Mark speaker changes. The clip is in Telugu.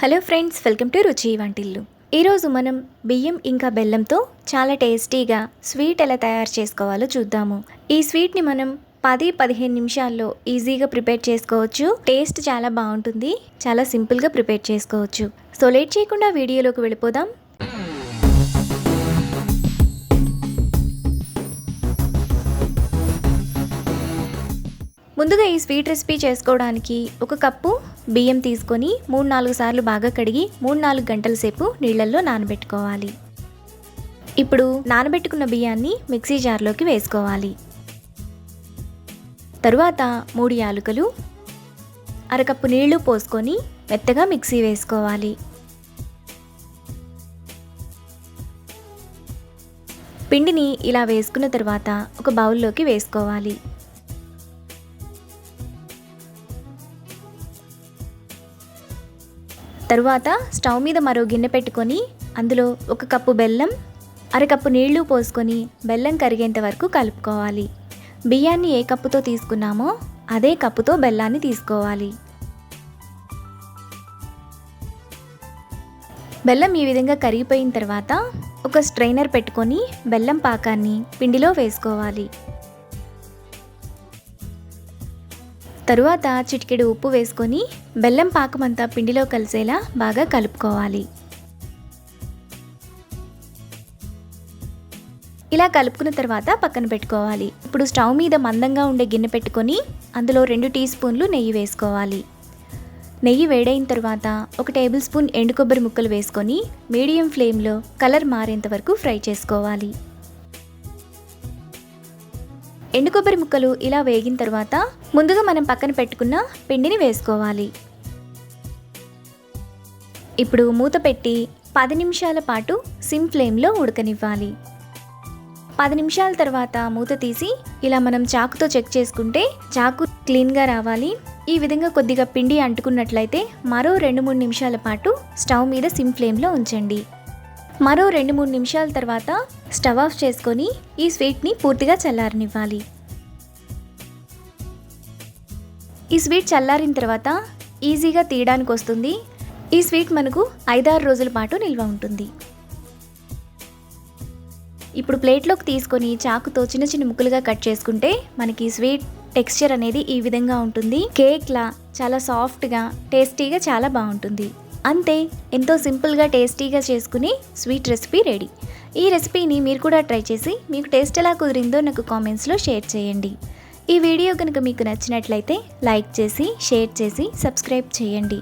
Speaker 1: హలో ఫ్రెండ్స్, వెల్కమ్ టు రుచి వంటిల్లు. ఈరోజు మనం బియ్యం ఇంకా బెల్లంతో చాలా టేస్టీగా స్వీట్ ఎలా తయారు చేసుకోవాలో చూద్దాము. ఈ స్వీట్ని మనం 10-15 నిమిషాల్లో ఈజీగా ప్రిపేర్ చేసుకోవచ్చు. టేస్ట్ చాలా బాగుంటుంది. చాలా సింపుల్గా ప్రిపేర్ చేసుకోవచ్చు. సో లేట్ చేయకుండా వీడియోలోకి వెళ్ళిపోదాం. ముందుగా ఈ స్వీట్ రెసిపీ చేసుకోవడానికి ఒక కప్పు బియ్యం తీసుకొని 3-4 సార్లు బాగా కడిగి 3-4 గంటల సేపు నీళ్ళల్లో నానబెట్టుకోవాలి. ఇప్పుడు నానబెట్టుకున్న బియ్యాన్ని మిక్సీ జార్లోకి వేసుకోవాలి. తరువాత 3 యాలకులు, అరకప్పు నీళ్లు పోసుకొని మెత్తగా మిక్సీ వేసుకోవాలి. పిండిని ఇలా వేసుకున్న తర్వాత ఒక బౌల్లోకి వేసుకోవాలి. తరువాత స్టవ్ మీద మరో గిన్నె పెట్టుకొని అందులో ఒక కప్పు బెల్లం, అరకప్పు నీళ్లు పోసుకొని బెల్లం కరిగేంత వరకు కలుపుకోవాలి. బియ్యాన్ని ఏ కప్పుతో తీసుకున్నామో అదే కప్పుతో బెల్లాన్ని తీసుకోవాలి. బెల్లం ఈ విధంగా కరిగిపోయిన తర్వాత ఒక స్ట్రైనర్ పెట్టుకొని బెల్లం పాకాన్ని పిండిలో వేసుకోవాలి. తరువాత చిటికెడు ఉప్పు వేసుకొని బెల్లం పాకమంతా పిండిలో కలిసేలా బాగా కలుపుకోవాలి. ఇలా కలుపుకున్న తర్వాత పక్కన పెట్టుకోవాలి. ఇప్పుడు స్టవ్ మీద మందంగా ఉండే గిన్నె పెట్టుకొని అందులో 2 టీ స్పూన్లు నెయ్యి వేసుకోవాలి. నెయ్యి వేడైన తర్వాత 1 టేబుల్ స్పూన్ ఎండు కొబ్బరి ముక్కలు వేసుకొని మీడియం ఫ్లేమ్లో కలర్ మారేంత వరకు ఫ్రై చేసుకోవాలి. ఎండు కొబ్బరి ముక్కలు ఇలా వేగిన తర్వాత ముందుగా మనం పక్కన పెట్టుకున్న పిండిని వేసుకోవాలి. ఇప్పుడు మూత పెట్టి 10 నిమిషాల పాటు సిమ్ ఫ్లేమ్లో ఉడకనివ్వాలి. 10 నిమిషాల తర్వాత మూత తీసి ఇలా మనం చాకుతో చెక్ చేసుకుంటే చాకు క్లీన్గా రావాలి. ఈ విధంగా కొద్దిగా పిండి అంటుకున్నట్లయితే మరో 2-3 నిమిషాల పాటు స్టవ్ మీద సిమ్ ఫ్లేమ్లో ఉంచండి. మరో 2-3 నిమిషాల తర్వాత స్టవ్ ఆఫ్ చేసుకొని ఈ స్వీట్ని పూర్తిగా చల్లారనివ్వాలి. ఈ స్వీట్ చల్లారిన తర్వాత ఈజీగా తీయడానికి వస్తుంది. ఈ స్వీట్ మనకు 5-6 రోజుల పాటు నిల్వ ఉంటుంది. ఇప్పుడు ప్లేట్లోకి తీసుకొని చాకుతో చిన్న చిన్న ముక్కలుగా కట్ చేసుకుంటే మనకి స్వీట్ టెక్స్చర్ అనేది ఈ విధంగా ఉంటుంది. కేక్లా చాలా సాఫ్ట్గా టేస్టీగా చాలా బాగుంటుంది. అంతే, ఎంతో సింపుల్గా టేస్టీగా చేసుకుని స్వీట్ రెసిపీ రెడీ. ఈ రెసిపీని మీరు కూడా ట్రై చేసి మీకు టేస్ట్ ఎలా కుదిరిందో నాకు కామెంట్స్లో షేర్ చేయండి. ఈ వీడియో కనుక మీకు నచ్చినట్లయితే లైక్ చేసి, షేర్ చేసి, సబ్స్క్రైబ్ చేయండి.